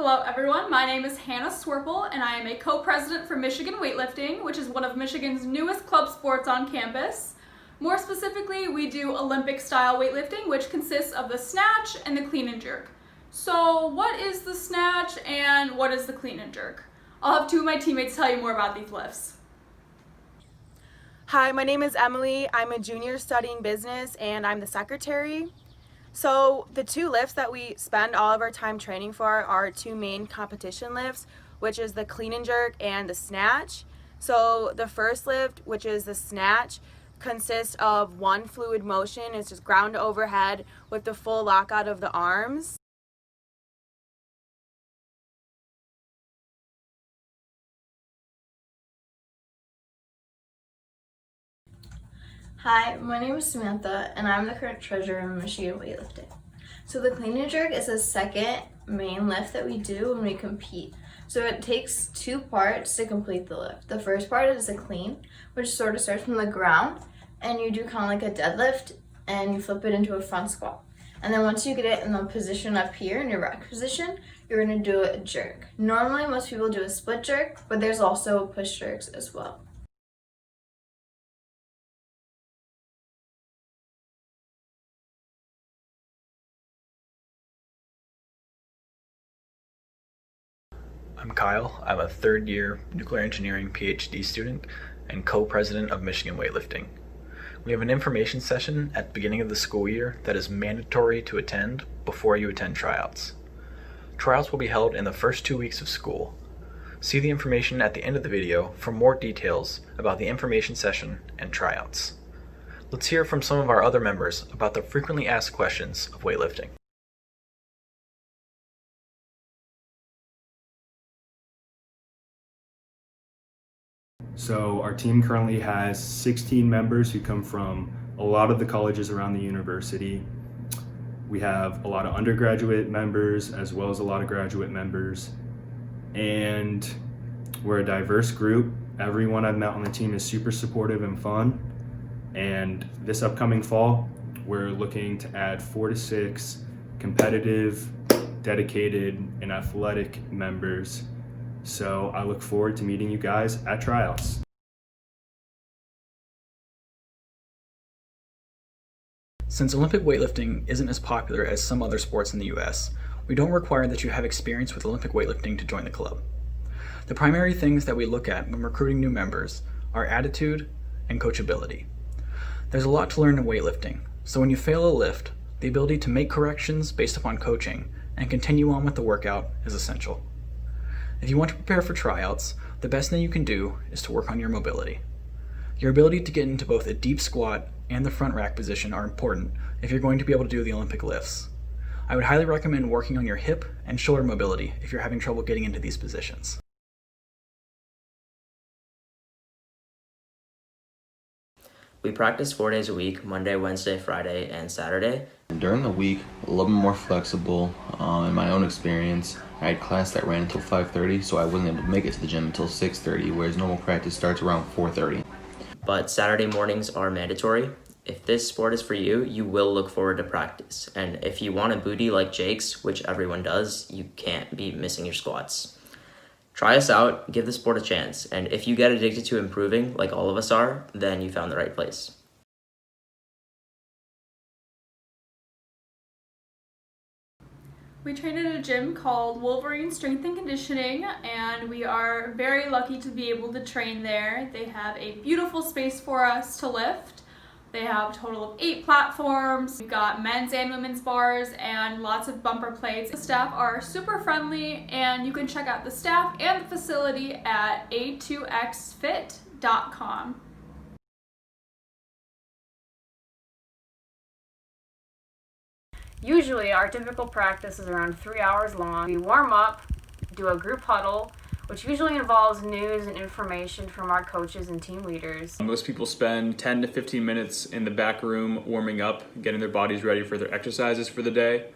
Hello everyone, my name is Hannah Swerple and I am a co-president for Michigan Weightlifting, which is one of Michigan's newest club sports on campus. More specifically, we do Olympic style weightlifting, which consists of the snatch and the clean and jerk. So what is the snatch and what is the clean and jerk? I'll have two of my teammates tell you more about these lifts. Hi, my name is Emily. I'm a junior studying business and I'm the secretary. So the two lifts that we spend all of our time training for are our two main competition lifts, which is the clean and jerk and the snatch. So the first lift, which is the snatch, consists of one fluid motion. It's just ground to overhead with the full lockout of the arms. Hi, my name is Samantha and I'm the current treasurer of Michigan Weightlifting. So the clean and jerk is the second main lift that we do when we compete. So it takes two parts to complete the lift. The first part is the clean, which sort of starts from the ground and you do kind of like a deadlift and you flip it into a front squat. And then once you get it in the position up here in your rack position, you're going to do a jerk. Normally most people do a split jerk, but there's also push jerks as well. I'm Kyle. I'm a third-year nuclear engineering PhD student and co-president of Michigan Weightlifting. We have an information session at the beginning of the school year that is mandatory to attend before you attend tryouts. Tryouts will be held in the first 2 weeks of school. See the information at the end of the video for more details about the information session and tryouts. Let's hear from some of our other members about the frequently asked questions of weightlifting. So our team currently has 16 members who come from a lot of the colleges around the university. We have a lot of undergraduate members as well as a lot of graduate members. And we're a diverse group. Everyone I've met on the team is super supportive and fun. And this upcoming fall, we're looking to add 4 to 6 competitive, dedicated, and athletic members. So I look forward to meeting you guys at tryouts. Since Olympic weightlifting isn't as popular as some other sports in the US, we don't require that you have experience with Olympic weightlifting to join the club. The primary things that we look at when recruiting new members are attitude and coachability. There's a lot to learn in weightlifting, so when you fail a lift, the ability to make corrections based upon coaching and continue on with the workout is essential. If you want to prepare for tryouts, the best thing you can do is to work on your mobility. Your ability to get into both a deep squat and the front rack position are important if you're going to be able to do the Olympic lifts. I would highly recommend working on your hip and shoulder mobility if you're having trouble getting into these positions. We practice 4 days a week, Monday, Wednesday, Friday, and Saturday. During the week, a little bit more flexible. In my own experience, I had class that ran until 5:30, so I wasn't able to make it to the gym until 6:30, whereas normal practice starts around 4:30. But Saturday mornings are mandatory. If this sport is for you, you will look forward to practice. And if you want a booty like Jake's, which everyone does, you can't be missing your squats. Try us out, give the sport a chance, and if you get addicted to improving, like all of us are, then you found the right place. We train at a gym called Wolverine Strength and Conditioning, and we are very lucky to be able to train there. They have a beautiful space for us to lift. They have a total of 8 platforms. We've got men's and women's bars and lots of bumper plates. The staff are super friendly, and you can check out the staff and the facility at a2xfit.com. Usually our typical practice is around 3 hours long. We warm up, do a group huddle, which usually involves news and information from our coaches and team leaders. Most people spend 10 to 15 minutes in the back room warming up, getting their bodies ready for their exercises for the day.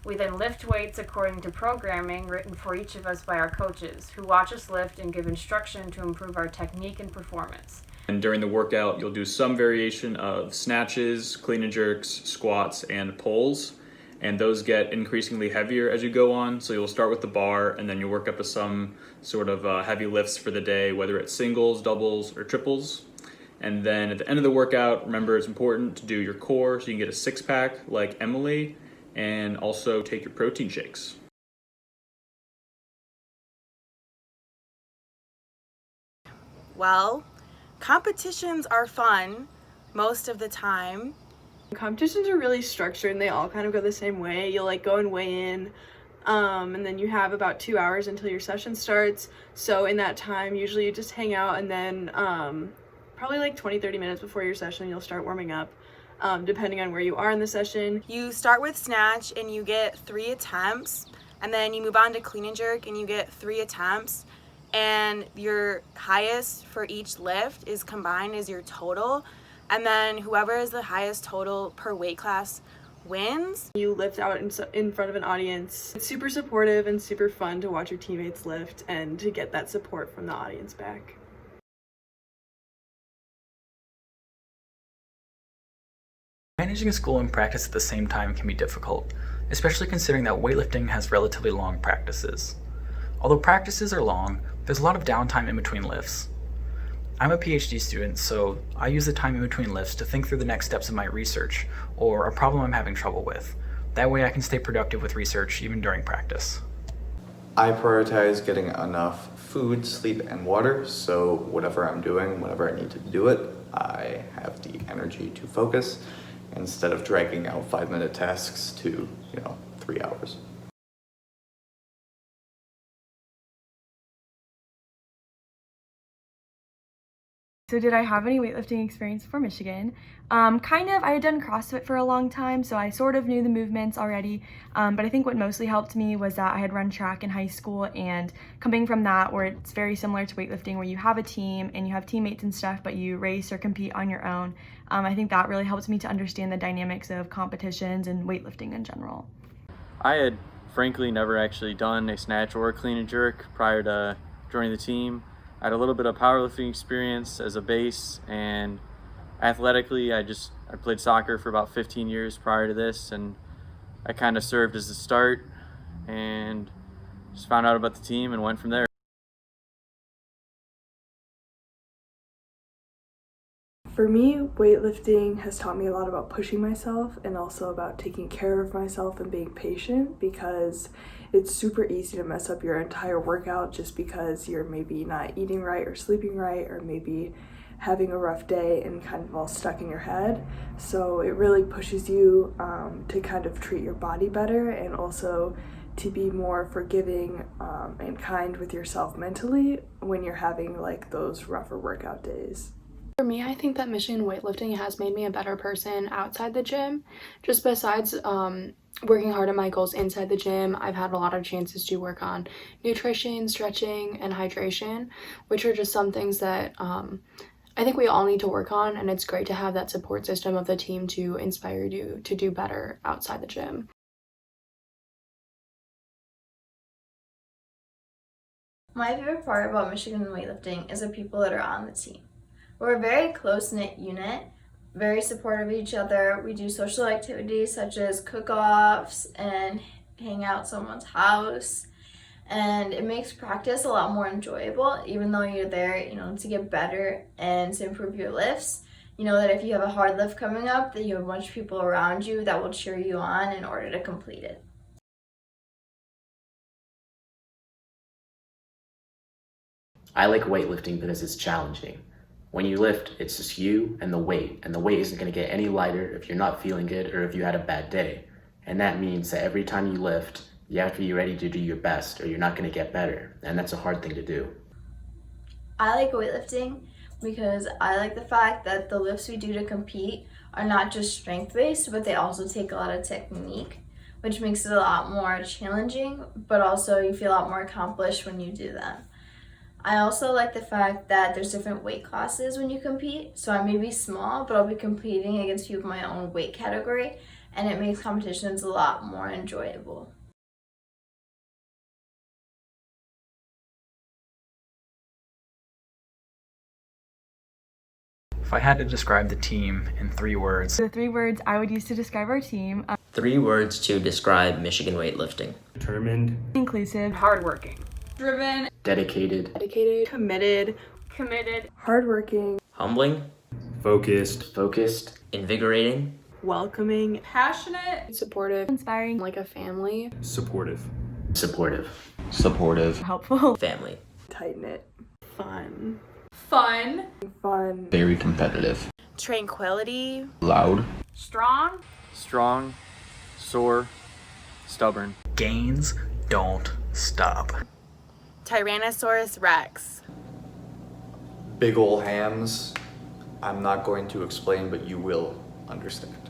We then lift weights according to programming written for each of us by our coaches, who watch us lift and give instruction to improve our technique and performance. And during the workout, you'll do some variation of snatches, clean and jerks, squats, and pulls. and those get increasingly heavier as you go on. So you'll start with the bar, and then you'll work up to some sort of heavy lifts for the day, whether it's singles, doubles, or triples. And then at the end of the workout, remember it's important to do your core so you can get a six-pack like Emily, and also take your protein shakes. Well, competitions are fun most of the time. Competitions are really structured and they all kind of go the same way. You'll like go and weigh in, and then you have about 2 hours until your session starts. So in that time, usually you just hang out, and then probably like 20-30 minutes before your session, you'll start warming up, depending on where you are in the session. You start with snatch and you get 3 attempts, and then you move on to clean and jerk and you get 3 attempts, and your highest for each lift is combined as your total. And then whoever is the highest total per weight class wins. You lift out in front of an audience. It's super supportive and super fun to watch your teammates lift and to get that support from the audience back. Managing school and practice at the same time can be difficult, especially considering that weightlifting has relatively long practices. Although practices are long, there's a lot of downtime in between lifts. I'm a PhD student, so I use the time in between lifts to think through the next steps of my research or a problem I'm having trouble with. That way I can stay productive with research even during practice. I prioritize getting enough food, sleep, and water, so whatever I'm doing, whenever I need to do it, I have the energy to focus instead of dragging out 5-minute tasks to, 3 hours. So did I have any weightlifting experience before Michigan? Kind of. I had done CrossFit for a long time, so I sort of knew the movements already, but I think what mostly helped me was that I had run track in high school, and coming from that, where it's very similar to weightlifting, where you have a team and you have teammates and stuff, but you race or compete on your own. I think that really helped me to understand the dynamics of competitions and weightlifting in general. I had frankly never actually done a snatch or a clean and jerk prior to joining the team. I had a little bit of powerlifting experience as a base, and athletically I played soccer for about 15 years prior to this, and I kind of served as the start and just found out about the team and went from there. For me, weightlifting has taught me a lot about pushing myself and also about taking care of myself and being patient, because it's super easy to mess up your entire workout just because you're maybe not eating right or sleeping right, or maybe having a rough day and kind of all stuck in your head. So it really pushes you to kind of treat your body better, and also to be more forgiving and kind with yourself mentally when you're having like those rougher workout days. For me, I think that Michigan Weightlifting has made me a better person outside the gym. Just besides working hard on my goals inside the gym, I've had a lot of chances to work on nutrition, stretching, and hydration, which are just some things that I think we all need to work on, and it's great to have that support system of the team to inspire you to do better outside the gym. My favorite part about Michigan Weightlifting is the people that are on the team. We're a very close-knit unit, very supportive of each other. We do social activities such as cook-offs and hang out at someone's house, and it makes practice a lot more enjoyable, even though you're there, to get better and to improve your lifts. You know that if you have a hard lift coming up, that you have a bunch of people around you that will cheer you on in order to complete it. I like weightlifting because it's challenging. When you lift, it's just you and the weight isn't going to get any lighter if you're not feeling good or if you had a bad day. And that means that every time you lift, you have to be ready to do your best or you're not going to get better, and that's a hard thing to do. I like weightlifting because I like the fact that the lifts we do to compete are not just strength-based, but they also take a lot of technique, which makes it a lot more challenging, but also you feel a lot more accomplished when you do them. I also like the fact that there's different weight classes when you compete. So I may be small, but I'll be competing against people of my own weight category, and it makes competitions a lot more enjoyable. If I had to describe the team in 3 words, The 3 words I would use to describe our team: 3 words to describe Michigan weightlifting. Determined, inclusive, hardworking, Driven, Dedicated, committed, committed, hardworking, Humbling, focused, invigorating, welcoming, passionate, supportive, inspiring, like a family, supportive, helpful, family. tight-knit, fun, fun, very competitive, tranquility, loud, strong, sore, stubborn. gains don't stop. Tyrannosaurus Rex. Big ol' hams. I'm not going to explain, but you will understand.